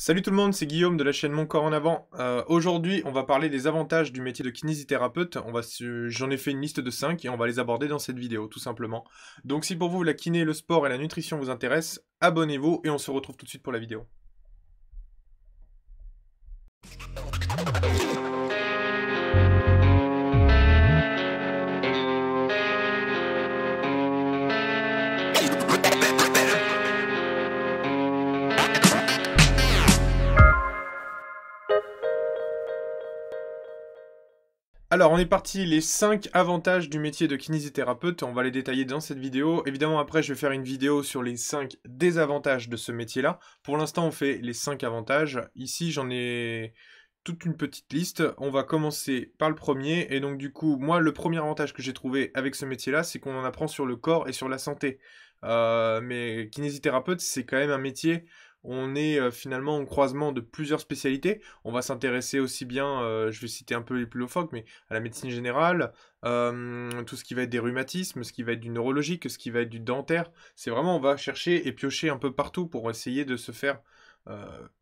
Salut tout le monde, c'est Guillaume de la chaîne Mon Corps en Avant. Aujourd'hui, on va parler des avantages du métier de kinésithérapeute. J'en ai fait une liste de 5 et on va les aborder dans cette vidéo, tout simplement. Donc si pour vous la kiné, le sport et la nutrition vous intéressent, abonnez-vous et on se retrouve tout de suite pour la vidéo. Alors, on est parti, les 5 avantages du métier de kinésithérapeute, on va les détailler dans cette vidéo. Évidemment, après, je vais faire une vidéo sur les 5 désavantages de ce métier-là. Pour l'instant, on fait les 5 avantages. Ici, j'en ai toute une petite liste. On va commencer par le premier. Et donc, du coup, moi, le premier avantage que j'ai trouvé avec ce métier-là, c'est qu'on en apprend sur le corps et sur la santé. Mais kinésithérapeute, c'est quand même un métier. On est finalement au croisement de plusieurs spécialités. On va s'intéresser aussi bien, je vais citer un peu les plus loufoques, mais à la médecine générale, tout ce qui va être des rhumatismes, ce qui va être du neurologique, ce qui va être du dentaire. C'est vraiment, on va chercher et piocher un peu partout pour essayer de se faire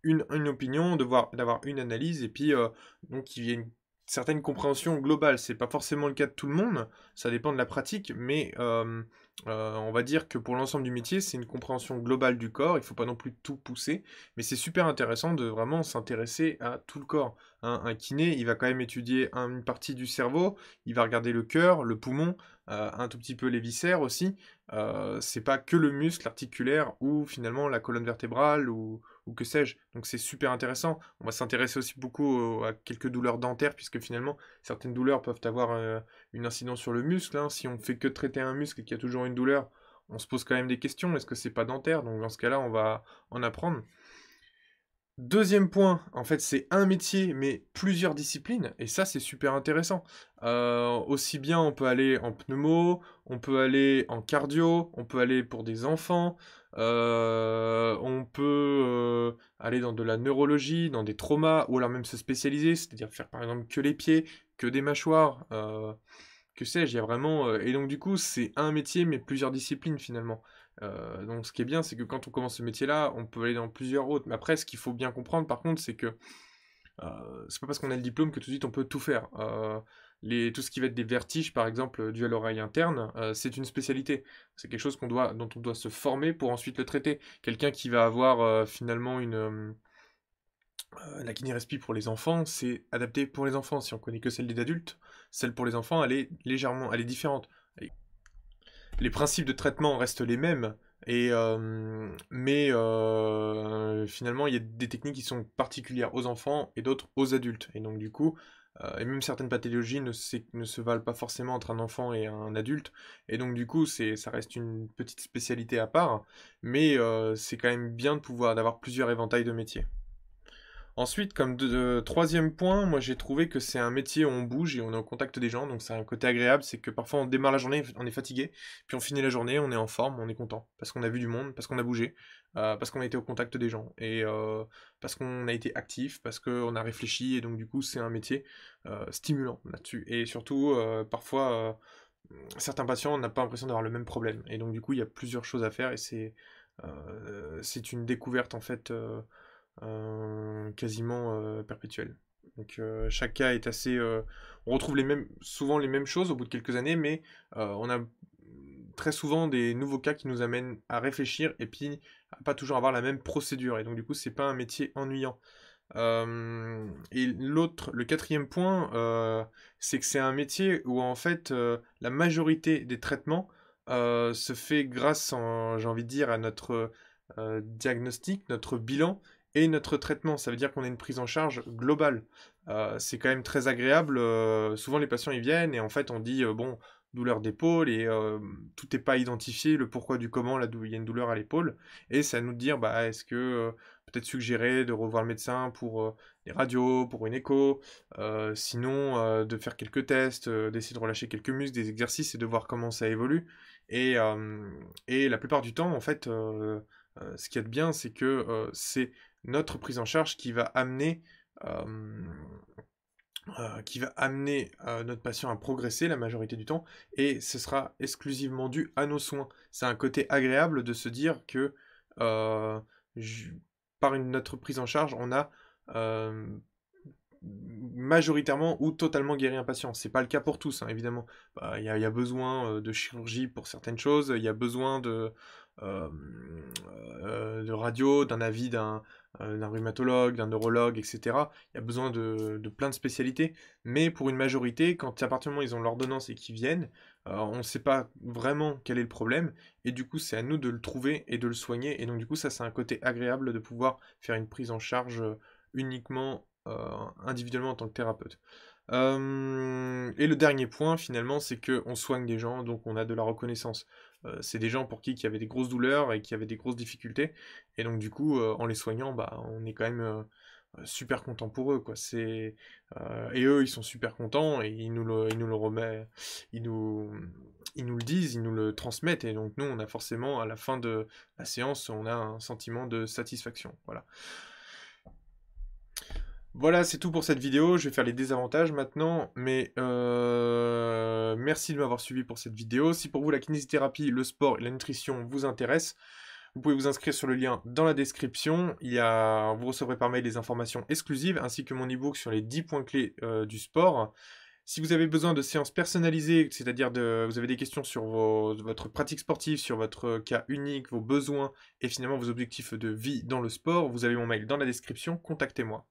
une opinion, d'avoir une analyse, et puis donc qu'il y ait une certaine compréhension globale. C'est pas forcément le cas de tout le monde, ça dépend de la pratique, mais on va dire que pour l'ensemble du métier, c'est une compréhension globale du corps, il ne faut pas non plus tout pousser, mais c'est super intéressant de vraiment s'intéresser à tout le corps. Un kiné, il va quand même étudier une partie du cerveau, il va regarder le cœur, le poumon, un tout petit peu les viscères aussi. C'est pas que le muscle articulaire ou finalement la colonne vertébrale ou que sais-je. Donc c'est super intéressant. On va s'intéresser aussi beaucoup à quelques douleurs dentaires, puisque finalement certaines douleurs peuvent avoir une incidence sur le muscle, hein. Si on fait que traiter un muscle et qu'il y a toujours une douleur, on se pose quand même des questions. Est-ce que c'est pas dentaire? Donc dans ce cas-là, on va en apprendre. Deuxième point, en fait, c'est un métier, mais plusieurs disciplines, et ça, c'est super intéressant. Aussi bien, on peut aller en pneumo, on peut aller en cardio, on peut aller pour des enfants, on peut aller dans de la neurologie, dans des traumas, ou alors même se spécialiser, c'est-à-dire faire par exemple que les pieds, que des mâchoires, que sais-je, il y a vraiment... et donc du coup, c'est un métier, mais plusieurs disciplines finalement. Donc ce qui est bien, c'est que quand on commence ce métier-là, on peut aller dans plusieurs autres. Mais après, ce qu'il faut bien comprendre, par contre, c'est que c'est pas parce qu'on a le diplôme que tout de suite on peut tout faire. Tout ce qui va être des vertiges, par exemple, dû à l'oreille interne, c'est une spécialité. C'est quelque chose dont on doit se former pour ensuite le traiter. Quelqu'un qui va avoir finalement la kinérespi pour les enfants, c'est adapté pour les enfants. Si on connaît que celle des adultes, celle pour les enfants, elle est différente. Les principes de traitement restent les mêmes, mais finalement, il y a des techniques qui sont particulières aux enfants et d'autres aux adultes. Et donc, du coup, et même certaines pathologies ne se valent pas forcément entre un enfant et un adulte. Et donc, du coup, ça reste une petite spécialité à part, mais c'est quand même bien d'avoir plusieurs éventails de métiers. Ensuite, comme troisième point, moi j'ai trouvé que c'est un métier où on bouge et on est au contact des gens, donc c'est un côté agréable, c'est que parfois on démarre la journée, on est fatigué, puis on finit la journée, on est en forme, on est content, parce qu'on a vu du monde, parce qu'on a bougé, parce qu'on a été au contact des gens, et parce qu'on a été actif, parce qu'on a réfléchi, et donc du coup c'est un métier stimulant là-dessus. Et surtout, parfois, certains patients n'ont pas l'impression d'avoir le même problème, et donc du coup il y a plusieurs choses à faire, et c'est une découverte en fait quasiment perpétuelle. Donc chaque cas est assez... on retrouve souvent les mêmes choses au bout de quelques années, mais on a très souvent des nouveaux cas qui nous amènent à réfléchir et puis à pas toujours avoir la même procédure. Et donc du coup, c'est pas un métier ennuyant. Et le quatrième point, c'est que c'est un métier où en fait la majorité des traitements se fait grâce, j'ai envie de dire, à notre diagnostic, notre bilan et notre traitement. Ça veut dire qu'on a une prise en charge globale. C'est quand même très agréable. Souvent les patients ils viennent et en fait on dit bon, douleur d'épaule, et tout n'est pas identifié, le pourquoi du comment, là d'où il y a une douleur à l'épaule, et c'est à nous de dire bah est-ce que peut-être suggérer de revoir le médecin pour des radios, pour une écho, sinon de faire quelques tests, d'essayer de relâcher quelques muscles, des exercices et de voir comment ça évolue. Et la plupart du temps, en fait, ce qu'il y a de bien, c'est que c'est notre prise en charge euh, qui va amener notre patient à progresser la majorité du temps, et ce sera exclusivement dû à nos soins. C'est un côté agréable de se dire que euh, par notre prise en charge, on a majoritairement ou totalement guéri un patient. C'est pas le cas pour tous, hein, évidemment. Bah, y a besoin de chirurgie pour certaines choses, il y a besoin de radio, d'un avis d'un rhumatologue, d'un neurologue, etc. Il y a besoin de plein de spécialités, mais pour une majorité, quand à partir du moment où ils ont l'ordonnance et qu'ils viennent, on ne sait pas vraiment quel est le problème, et du coup c'est à nous de le trouver et de le soigner, et donc du coup ça c'est un côté agréable de pouvoir faire une prise en charge uniquement individuellement en tant que thérapeute. Et le dernier point, finalement, c'est qu'on soigne des gens, donc on a de la reconnaissance. C'est des gens pour qui avaient des grosses douleurs et qui avaient des grosses difficultés, et donc du coup, en les soignant, bah, on est quand même super content pour eux, quoi. Et eux, ils sont super contents, et ils nous le remettent, ils nous, ils nous le disent, ils nous le transmettent, et donc nous, on a forcément, à la fin de la séance, on a un sentiment de satisfaction, voilà. Voilà, c'est tout pour cette vidéo. Je vais faire les désavantages maintenant, mais merci de m'avoir suivi pour cette vidéo. Si pour vous la kinésithérapie, le sport et la nutrition vous intéressent, vous pouvez vous inscrire sur le lien dans la description. Vous recevrez par mail des informations exclusives ainsi que mon ebook sur les 10 points clés du sport. Si vous avez besoin de séances personnalisées, c'est-à-dire vous avez des questions sur votre pratique sportive, sur votre cas unique, vos besoins et finalement vos objectifs de vie dans le sport, vous avez mon mail dans la description, contactez-moi.